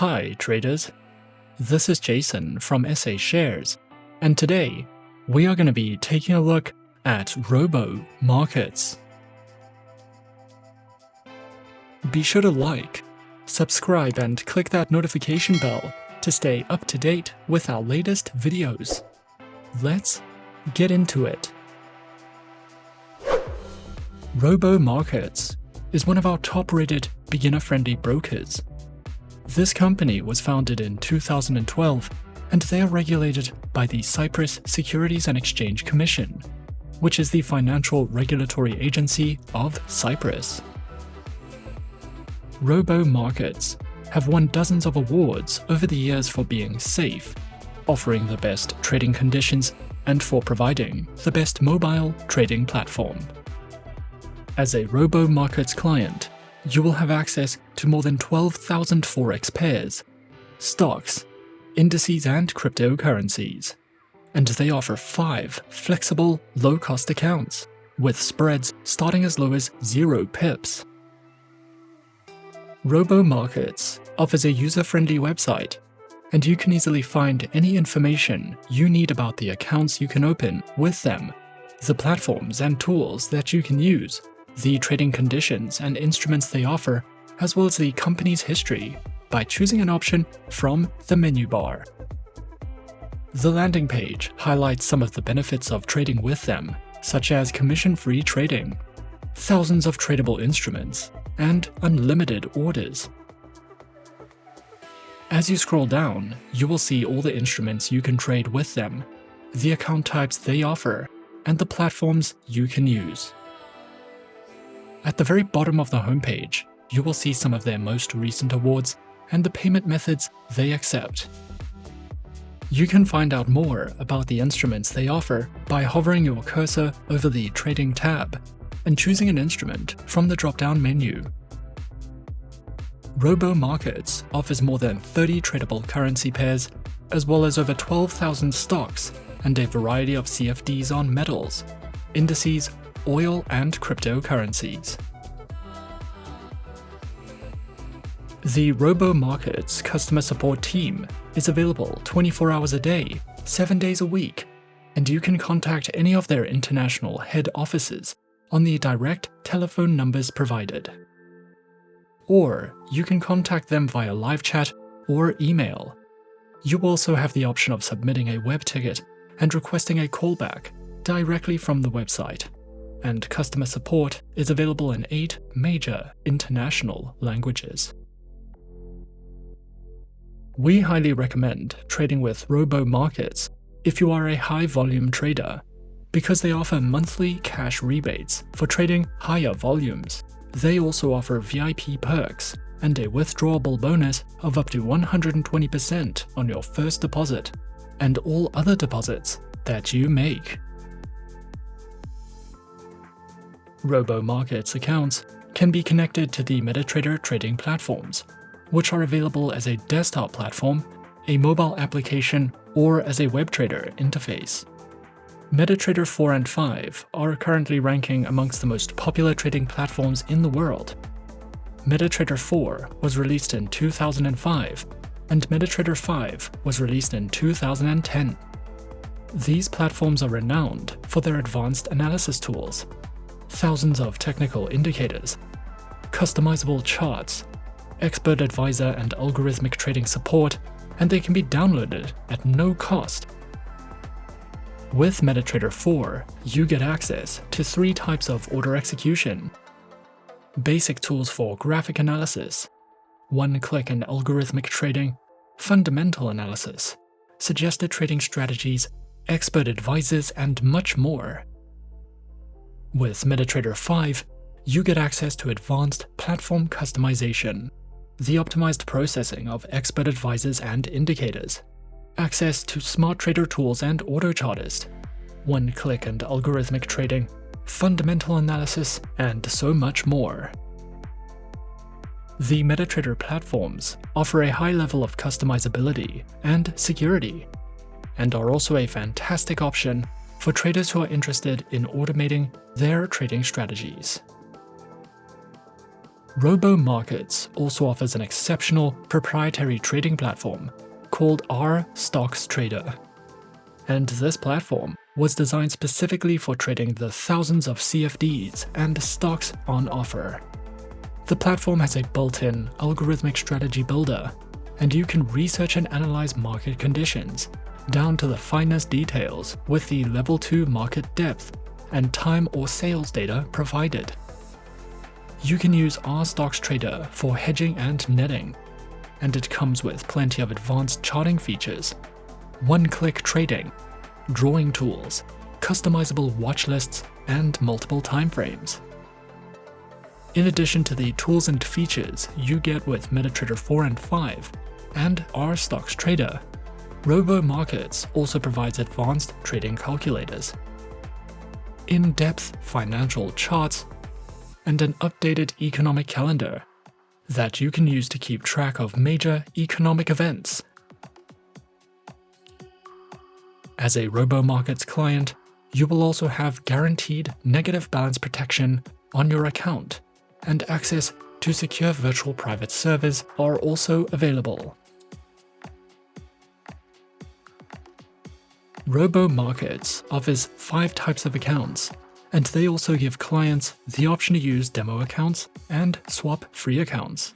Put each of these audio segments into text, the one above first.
Hi traders, this is Jason from SA Shares, and today we are going to be taking a look at RoboMarkets. Be sure to like, subscribe and click that notification bell to stay up to date with our latest videos. Let's get into it. RoboMarkets is one of our top-rated beginner-friendly brokers. This company was founded in 2012, and they are regulated by the Cyprus Securities and Exchange Commission, which is the financial regulatory agency of Cyprus. RoboMarkets have won dozens of awards over the years for being safe, offering the best trading conditions, and for providing the best mobile trading platform. As a RoboMarkets client, you will have access to more than 12,000 Forex pairs, stocks, indices and cryptocurrencies, and they offer 5 flexible, low-cost accounts, with spreads starting as low as 0 pips. RoboMarkets offers a user-friendly website, and you can easily find any information you need about the accounts you can open with them, the platforms and tools that you can use, the trading conditions and instruments they offer, as well as the company's history, by choosing an option from the menu bar. The landing page highlights some of the benefits of trading with them, such as commission-free trading, thousands of tradable instruments, and unlimited orders. As you scroll down, you will see all the instruments you can trade with them, the account types they offer, and the platforms you can use. At the very bottom of the homepage, you will see some of their most recent awards and the payment methods they accept. You can find out more about the instruments they offer by hovering your cursor over the Trading tab and choosing an instrument from the drop-down menu. RoboMarkets offers more than 30 tradable currency pairs, as well as over 12,000 stocks and a variety of CFDs on metals, indices, oil, and cryptocurrencies. The RoboMarkets customer support team is available 24 hours a day, 7 days a week, and you can contact any of their international head offices on the direct telephone numbers provided. Or you can contact them via live chat or email. You also have the option of submitting a web ticket and requesting a callback directly from the website. And customer support is available in 8 major international languages. We highly recommend trading with RoboMarkets if you are a high-volume trader, because they offer monthly cash rebates for trading higher volumes. They also offer VIP perks and a withdrawable bonus of up to 120% on your first deposit and all other deposits that you make. RoboMarkets accounts can be connected to the MetaTrader trading platforms, which are available as a desktop platform, a mobile application, or as a WebTrader interface. MetaTrader 4 and 5 are currently ranking amongst the most popular trading platforms in the world. MetaTrader 4 was released in 2005, and MetaTrader 5 was released in 2010. These platforms are renowned for their advanced analysis tools, thousands of technical indicators, customizable charts, expert advisor and algorithmic trading support, and they can be downloaded at no cost. With MetaTrader 4, you get access to 3 types of order execution: basic tools for graphic analysis, one-click and algorithmic trading, fundamental analysis, suggested trading strategies, expert advisors, and much more. With MetaTrader 5, you get access to advanced platform customization, the optimized processing of expert advisors and indicators, access to smart trader tools and auto-chartist, one-click and algorithmic trading, fundamental analysis, and so much more. The MetaTrader platforms offer a high level of customizability and security, and are also a fantastic option for traders who are interested in automating their trading strategies. RoboMarkets also offers an exceptional proprietary trading platform called RStocks Trader. And this platform was designed specifically for trading the thousands of CFDs and stocks on offer. The platform has a built-in algorithmic strategy builder, and you can research and analyze market conditions down to the finest details with the Level 2 market depth and time or sales data provided. You can use RStocks Trader for hedging and netting, and it comes with plenty of advanced charting features, one-click trading, drawing tools, customizable watch lists, and multiple timeframes. In addition to the tools and features you get with MetaTrader 4 and 5 and RStocks Trader, RoboMarkets also provides advanced trading calculators, in-depth financial charts, and an updated economic calendar that you can use to keep track of major economic events. As a RoboMarkets client, you will also have guaranteed negative balance protection on your account, and access to secure virtual private servers are also available. RoboMarkets offers 5 types of accounts, and they also give clients the option to use demo accounts and swap-free accounts.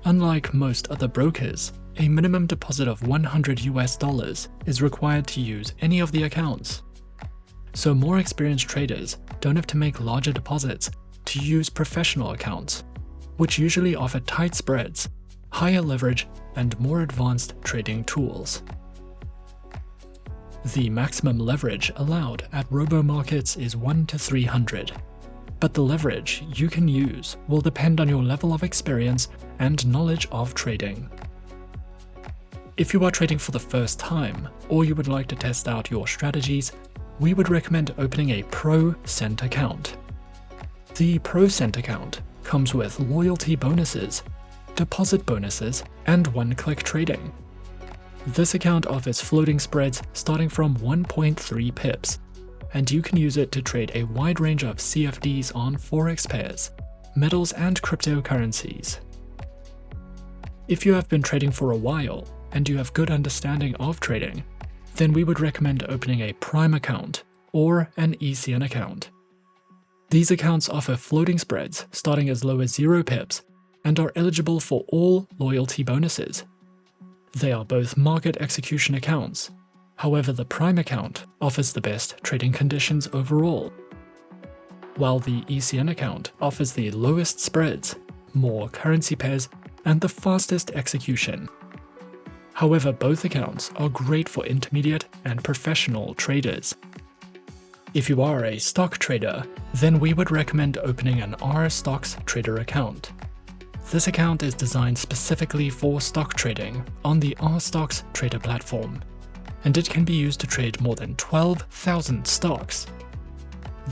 Unlike most other brokers, a minimum deposit of $100 is required to use any of the accounts. So more experienced traders don't have to make larger deposits to use professional accounts, which usually offer tight spreads, higher leverage, and more advanced trading tools. The maximum leverage allowed at RoboMarkets is 1 to 300, but the leverage you can use will depend on your level of experience and knowledge of trading. If you are trading for the first time, or you would like to test out your strategies, we would recommend opening a Pro Cent account. The Pro Cent account comes with loyalty bonuses, deposit bonuses, and one-click trading. This account offers floating spreads starting from 1.3 pips, and you can use it to trade a wide range of CFDs on Forex pairs, metals, and cryptocurrencies. If you have been trading for a while and you have good understanding of trading, then we would recommend opening a Prime account or an ECN account. These accounts offer floating spreads starting as low as 0 pips and are eligible for all loyalty bonuses. They are both market execution accounts. However, the Prime account offers the best trading conditions overall, while the ECN account offers the lowest spreads, more currency pairs, and the fastest execution. However, both accounts are great for intermediate and professional traders. If you are a stock trader, then we would recommend opening an RStocks Trader account. This account is designed specifically for stock trading on the RStocks Trader platform, and it can be used to trade more than 12,000 stocks.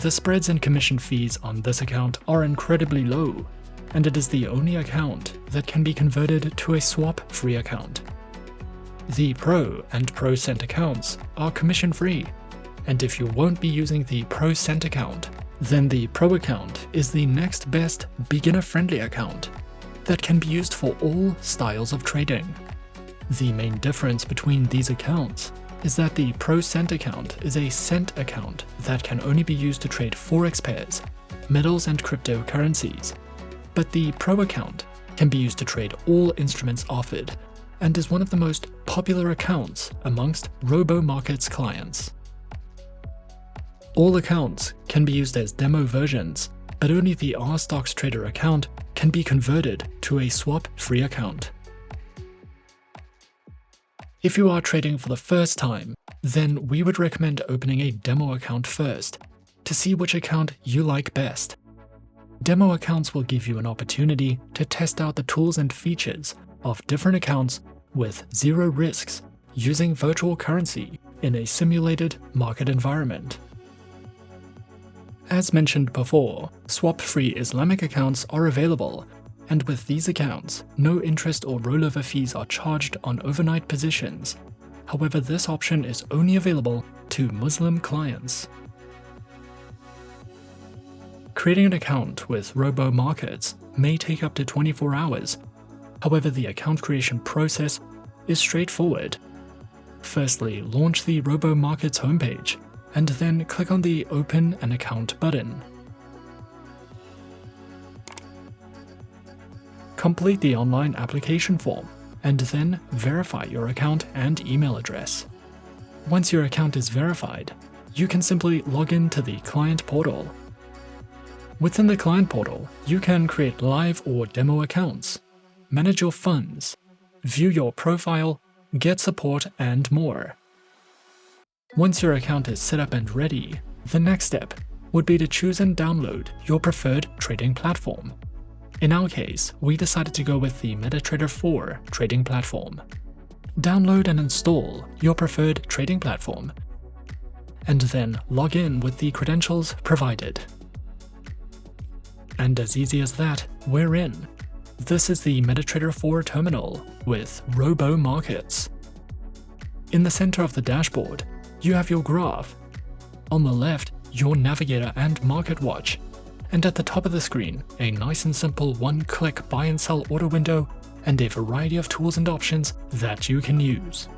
The spreads and commission fees on this account are incredibly low, and it is the only account that can be converted to a swap-free account. The Pro and Pro Cent accounts are commission-free, and if you won't be using the Pro Cent account, then the Pro account is the next best beginner-friendly account that can be used for all styles of trading. The main difference between these accounts is that the Pro Cent account is a cent account that can only be used to trade Forex pairs, metals, and cryptocurrencies, but the Pro account can be used to trade all instruments offered and is one of the most popular accounts amongst RoboMarkets clients. All accounts can be used as demo versions, but only the RStocks Trader account can be converted to a swap-free account. If you are trading for the first time, then we would recommend opening a demo account first to see which account you like best. Demo accounts will give you an opportunity to test out the tools and features of different accounts with 0 risks using virtual currency in a simulated market environment. As mentioned before, swap-free Islamic accounts are available, and with these accounts, no interest or rollover fees are charged on overnight positions. However, this option is only available to Muslim clients. Creating an account with RoboMarkets may take up to 24 hours. However, the account creation process is straightforward. Firstly, launch the RoboMarkets homepage, and then click on the Open an Account button. Complete the online application form, and then verify your account and email address. Once your account is verified, you can simply log in to the client portal. Within the client portal, you can create live or demo accounts, manage your funds, view your profile, get support, and more. Once your account is set up and ready, the next step would be to choose and download your preferred trading platform. In our case, we decided to go with the MetaTrader 4 trading platform. Download and install your preferred trading platform, and then log in with the credentials provided. And as easy as that, we're in. This is the MetaTrader 4 terminal with RoboMarkets. In the center of the dashboard, you have your graph. On the left, your navigator and market watch. And at the top of the screen, a nice and simple one-click buy and sell order window and a variety of tools and options that you can use.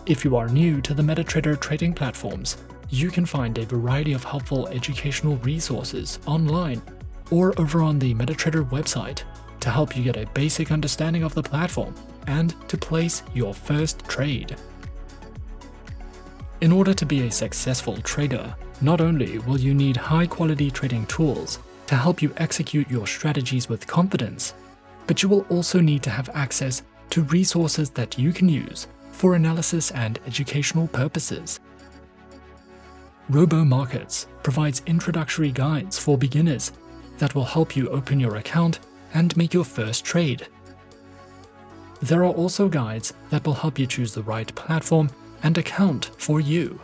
If you are new to the MetaTrader trading platforms, you can find a variety of helpful educational resources online or over on the MetaTrader website to help you get a basic understanding of the platform and to place your first trade. In order to be a successful trader, not only will you need high-quality trading tools to help you execute your strategies with confidence, but you will also need to have access to resources that you can use for analysis and educational purposes. RoboMarkets provides introductory guides for beginners that will help you open your account and make your first trade. There are also guides that will help you choose the right platform and account for you.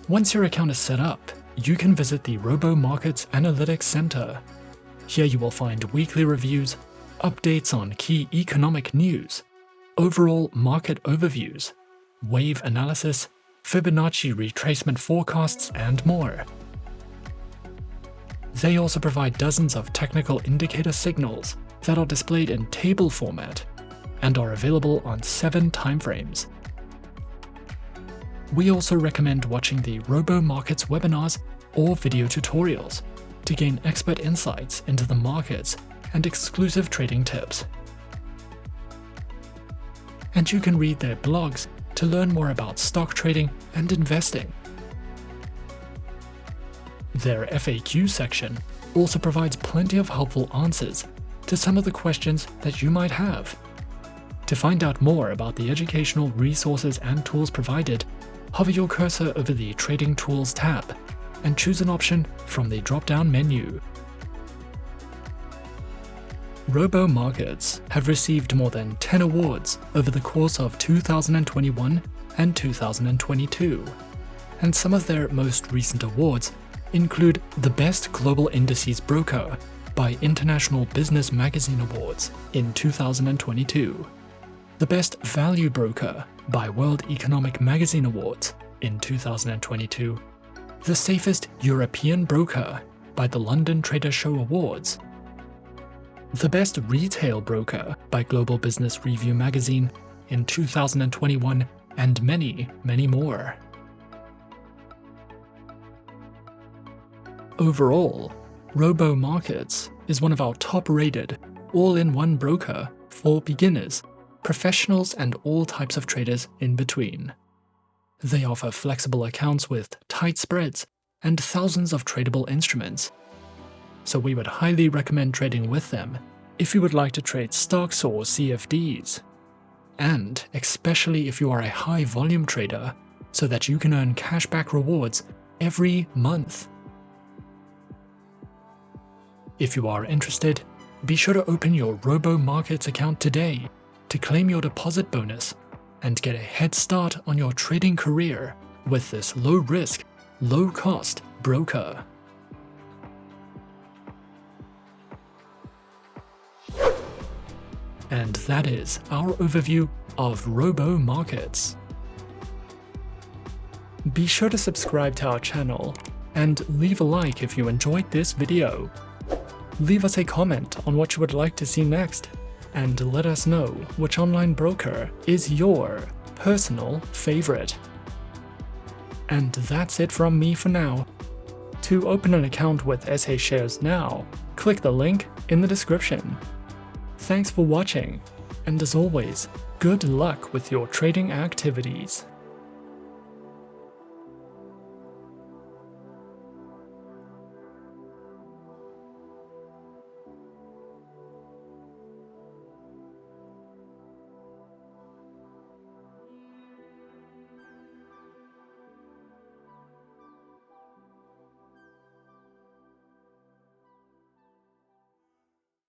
Once your account is set up, you can visit the RoboMarkets Analytics Center. Here you will find weekly reviews, updates on key economic news, overall market overviews, wave analysis, Fibonacci retracement forecasts, and more. They also provide dozens of technical indicator signals that are displayed in table format and are available on 7 timeframes. We also recommend watching the RoboMarkets webinars or video tutorials to gain expert insights into the markets and exclusive trading tips. And you can read their blogs to learn more about stock trading and investing. Their FAQ section also provides plenty of helpful answers to some of the questions that you might have. To find out more about the educational resources and tools provided, hover your cursor over the Trading Tools tab and choose an option from the drop-down menu. RoboMarkets have received more than 10 awards over the course of 2021 and 2022, and some of their most recent awards include the Best Global Indices Broker by International Business Magazine Awards in 2022, the Best Value Broker by World Economic Magazine Awards in 2022, the Safest European Broker by the London Trader Show Awards, the Best Retail Broker by Global Business Review Magazine in 2021, and many, many more. Overall, RoboMarkets is one of our top-rated, all-in-one broker for beginners, professionals, and all types of traders in between. They offer flexible accounts with tight spreads and thousands of tradable instruments. So we would highly recommend trading with them if you would like to trade stocks or CFDs. And especially if you are a high-volume trader, so that you can earn cashback rewards every month. If you are interested, be sure to open your RoboMarkets account today to claim your deposit bonus and get a head start on your trading career with this low-risk, low-cost broker. And that is our overview of RoboMarkets. Be sure to subscribe to our channel and leave a like if you enjoyed this video. Leave us a comment on what you would like to see next, and let us know which online broker is your personal favorite. And that's it from me for now. To open an account with SA Shares now, click the link in the description. Thanks for watching, and as always, good luck with your trading activities.